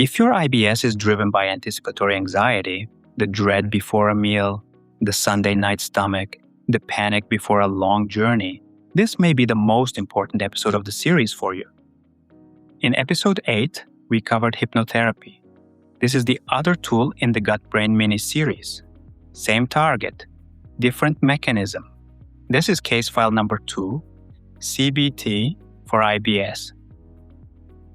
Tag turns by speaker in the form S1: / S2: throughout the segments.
S1: If your IBS is driven by anticipatory anxiety, the dread before a meal, the Sunday night stomach, the panic before a long journey, this may be the most important episode of the series for you. In episode 8, we covered hypnotherapy. This is the other tool in the gut-brain mini-series. Same target, different mechanism. This is case file number 2, CBT for IBS.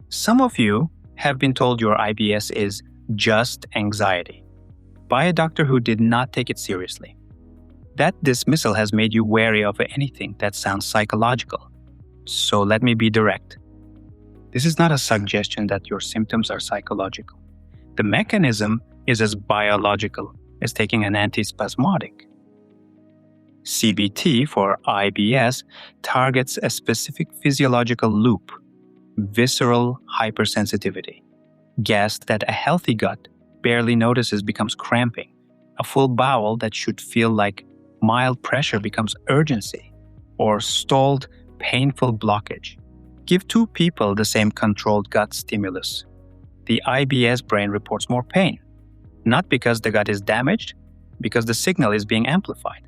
S1: Some of you have been told your IBS is just anxiety by a doctor who did not take it seriously. That dismissal has made you wary of anything that sounds psychological. So let me be direct. This is not a suggestion that your symptoms are psychological. The mechanism is as biological as taking an antispasmodic. CBT for IBS targets a specific physiological loop, visceral hypersensitivity. Gas that a healthy gut barely notices becomes cramping. A full bowel that should feel like mild pressure becomes urgency, or stalled, painful blockage. Give two people the same controlled gut stimulus. The IBS brain reports more pain, not because the gut is damaged, because the signal is being amplified.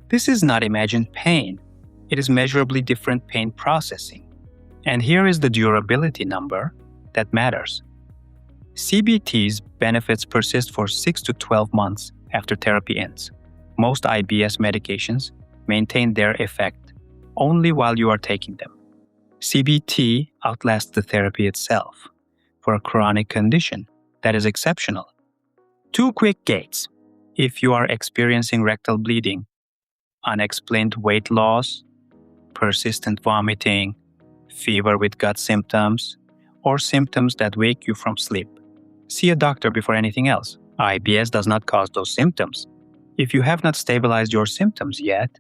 S1: This is not imagined pain. It is measurably different pain processing. And here is the durability number that matters. CBT's benefits persist for 6 to 12 months after therapy ends. Most IBS medications maintain their effect only while you are taking them. CBT outlasts the therapy itself. For a chronic condition, that is exceptional. 2 quick gates. If you are experiencing rectal bleeding, unexplained weight loss, persistent vomiting, fever with gut symptoms, or symptoms that wake you from sleep, see a doctor before anything else. IBS does not cause those symptoms. If you have not stabilized your symptoms yet,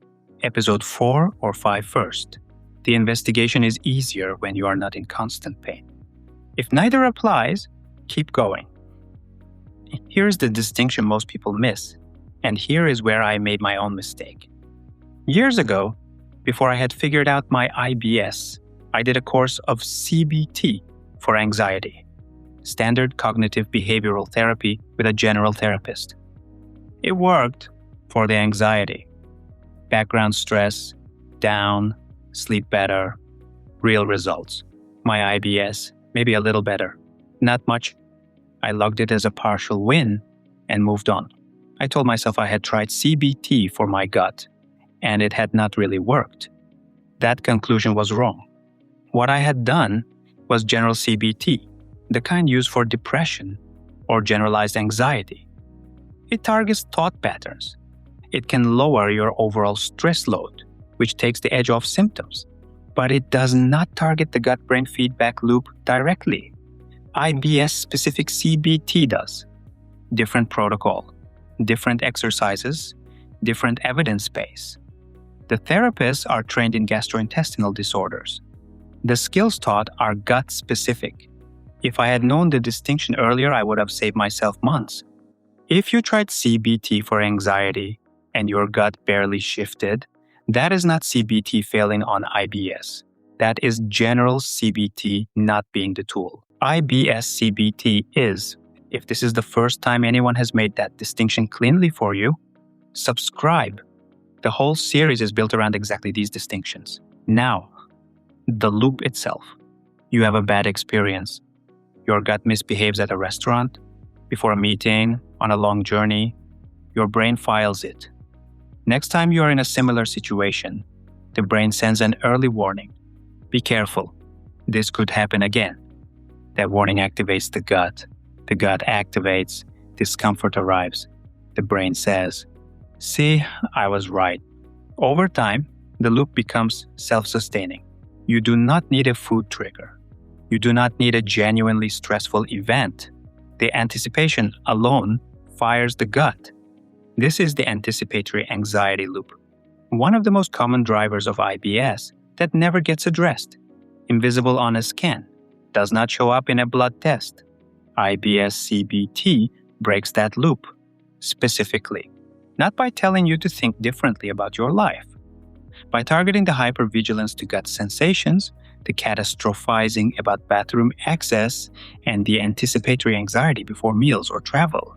S1: episode 4 or 5 first. The investigation is easier when you are not in constant pain. If neither applies, keep going. Here's the distinction most people miss, and here is where I made my own mistake. Years ago, before I had figured out my IBS, I did a course of CBT for anxiety, standard cognitive behavioral therapy with a general therapist. It worked for the anxiety. Background stress, down, sleep better, real results. My IBS, maybe a little better. Not much. I logged it as a partial win and moved on. I told myself I had tried CBT for my gut, and it had not really worked. That conclusion was wrong. What I had done was general CBT, the kind used for depression or generalized anxiety. It targets thought patterns. It can lower your overall stress load, which takes the edge off symptoms. But it does not target the gut-brain feedback loop directly. IBS-specific CBT does. Different protocol, different exercises, different evidence base. The therapists are trained in gastrointestinal disorders. The skills taught are gut-specific. If I had known the distinction earlier, I would have saved myself months. If you tried CBT for anxiety and your gut barely shifted, that is not CBT failing on IBS. That is general CBT not being the tool. IBS-CBT is, if this is the first time anyone has made that distinction cleanly for you, subscribe. The whole series is built around exactly these distinctions. Now, the loop itself. You have a bad experience. Your gut misbehaves at a restaurant, before a meeting, on a long journey. Your brain files it. Next time you are in a similar situation, the brain sends an early warning. Be careful. This could happen again. That warning activates the gut. The gut activates. Discomfort arrives. The brain says, "See, I was right." Over time, the loop becomes self-sustaining. You do not need a food trigger. You do not need a genuinely stressful event. The anticipation alone fires the gut. This is the anticipatory anxiety loop, one of the most common drivers of IBS that never gets addressed. Invisible on a scan, does not show up in a blood test. IBS-CBT breaks that loop, specifically, not by telling you to think differently about your life. By targeting the hypervigilance to gut sensations, the catastrophizing about bathroom access, and the anticipatory anxiety before meals or travel.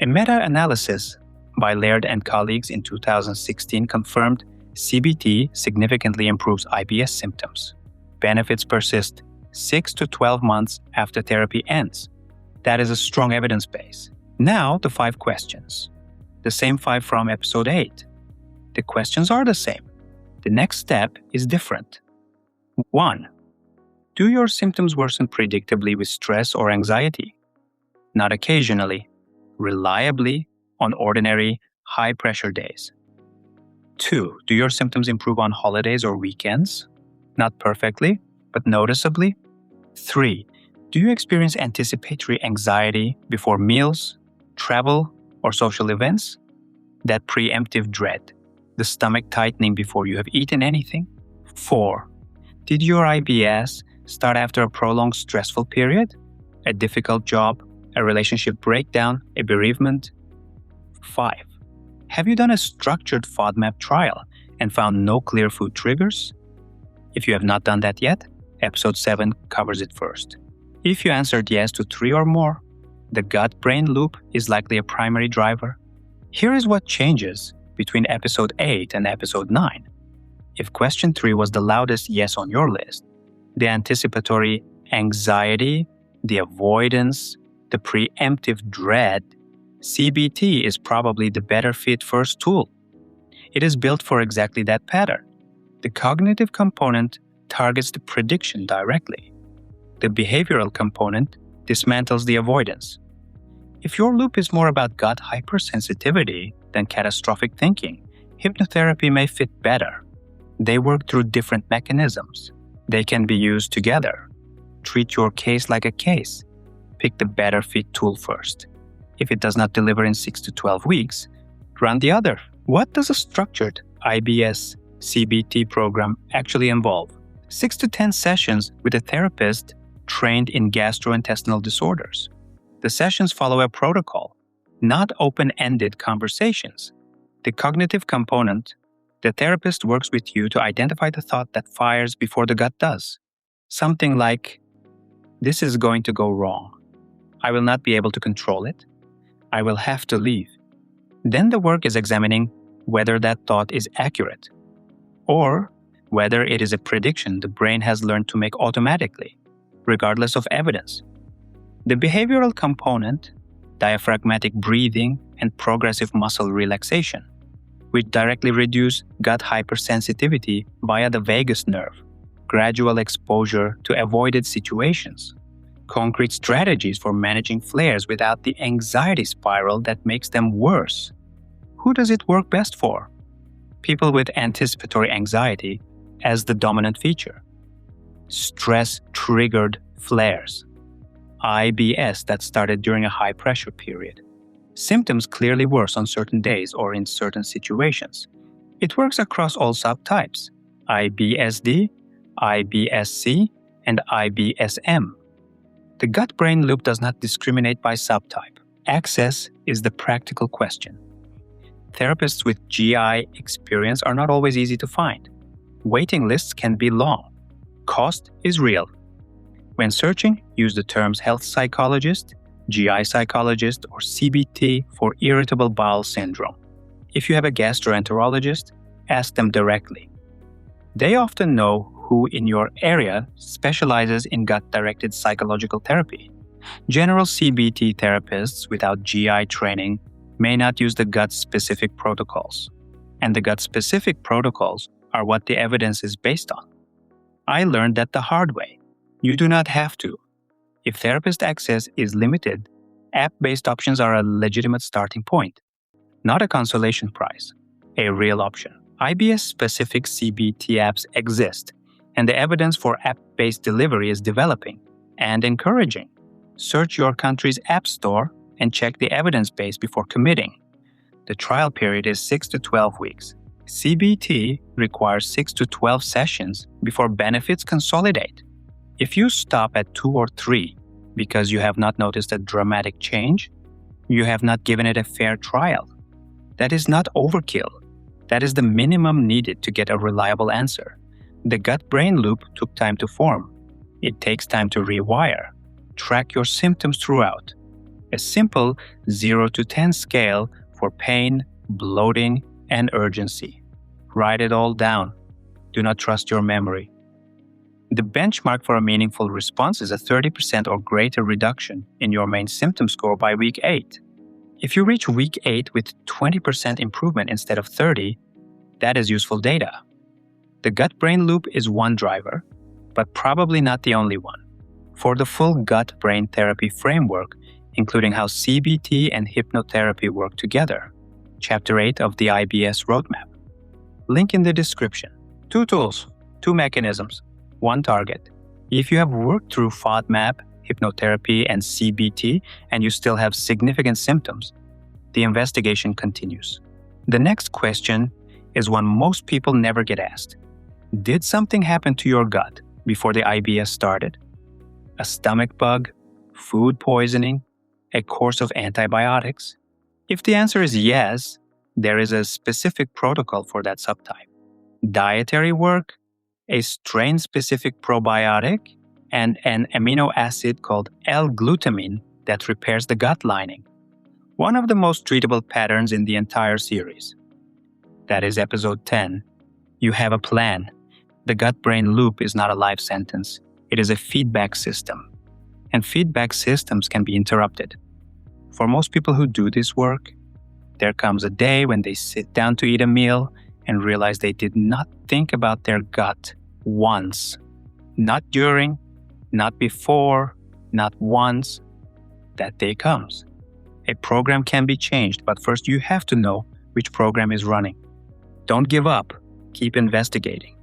S1: A meta-analysis by Laird and colleagues in 2016 confirmed CBT significantly improves IBS symptoms. Benefits persist 6 to 12 months after therapy ends. That is a strong evidence base. Now, the 5 questions. The same 5 from episode 8. The questions are the same. The next step is different. 1. Do your symptoms worsen predictably with stress or anxiety? Not occasionally, reliably on ordinary, high-pressure days. 2. Do your symptoms improve on holidays or weekends? Not perfectly, but noticeably. 3. Do you experience anticipatory anxiety before meals, travel, or social events? That preemptive dread, the stomach tightening before you have eaten anything? 4. Did your IBS start after a prolonged stressful period? A difficult job, a relationship breakdown, a bereavement? 5. Have you done a structured FODMAP trial and found no clear food triggers? If you have not done that yet, episode 7 covers it first. If you answered yes to 3 or more, the gut-brain loop is likely a primary driver. Here is what changes between episode 8 and episode 9. If question 3 was the loudest yes on your list, the anticipatory anxiety, the avoidance, the preemptive dread, CBT is probably the better fit first tool. It is built for exactly that pattern. The cognitive component targets the prediction directly. The behavioral component dismantles the avoidance. If your loop is more about gut hypersensitivity than catastrophic thinking, hypnotherapy may fit better. They work through different mechanisms. They can be used together. Treat your case like a case. Pick the better fit tool first. If it does not deliver in 6 to 12 weeks, run the other. What does a structured IBS CBT program actually involve? 6 to 10 sessions with a therapist trained in gastrointestinal disorders. The sessions follow a protocol, not open-ended conversations. The cognitive component, the therapist works with you to identify the thought that fires before the gut does. Something like, this is going to go wrong. I will not be able to control it. I will have to leave. Then the work is examining whether that thought is accurate, or whether it is a prediction the brain has learned to make automatically, regardless of evidence. The behavioral component, diaphragmatic breathing and progressive muscle relaxation, which directly reduce gut hypersensitivity via the vagus nerve, gradual exposure to avoided situations, concrete strategies for managing flares without the anxiety spiral that makes them worse. Who does it work best for? People with anticipatory anxiety as the dominant feature. Stress-triggered flares. IBS that started during a high-pressure period. Symptoms clearly worse on certain days or in certain situations. It works across all subtypes: IBS-D, IBS-C, and IBS-M. The gut-brain loop does not discriminate by subtype. Access is the practical question. Therapists with GI experience are not always easy to find. Waiting lists can be long. Cost is real. When searching, use the terms health psychologist, GI psychologist, or CBT for irritable bowel syndrome. If you have a gastroenterologist, ask them directly. They often know who in your area specializes in gut-directed psychological therapy. General CBT therapists without GI training may not use the gut-specific protocols, and the gut-specific protocols are what the evidence is based on. I learned that the hard way. You do not have to. If therapist access is limited, app-based options are a legitimate starting point, not a consolation prize, a real option. IBS-specific CBT apps exist, and the evidence for app-based delivery is developing and encouraging. Search your country's app store and check the evidence base before committing. The trial period is 6 to 12 weeks. CBT requires 6 to 12 sessions before benefits consolidate. If you stop at 2 or 3 because you have not noticed a dramatic change, you have not given it a fair trial. That is not overkill. That is the minimum needed to get a reliable answer. The gut-brain loop took time to form. It takes time to rewire. Track your symptoms throughout. A simple 0 to 10 scale for pain, bloating, and urgency. Write it all down. Do not trust your memory. The benchmark for a meaningful response is a 30% or greater reduction in your main symptom score by week 8. If you reach week 8 with 20% improvement instead of 30, that is useful data. The gut-brain loop is one driver, but probably not the only one. For the full gut-brain therapy framework, including how CBT and hypnotherapy work together, Chapter 8 of the IBS Roadmap. Link in the description. 2 tools, 2 mechanisms, 1 target. If you have worked through FODMAP, hypnotherapy, and CBT, and you still have significant symptoms, the investigation continues. The next question is one most people never get asked. Did something happen to your gut before the IBS started? A stomach bug, food poisoning, a course of antibiotics? If the answer is yes, there is a specific protocol for that subtype. Dietary work, a strain-specific probiotic, and an amino acid called L-glutamine that repairs the gut lining. One of the most treatable patterns in the entire series. That is episode 10. You have a plan. The gut-brain loop is not a life sentence. It is a feedback system. And feedback systems can be interrupted. For most people who do this work, there comes a day when they sit down to eat a meal and realize they did not think about their gut once. Not during, not before, not once. That day comes. A program can be changed, but first you have to know which program is running. Don't give up. Keep investigating.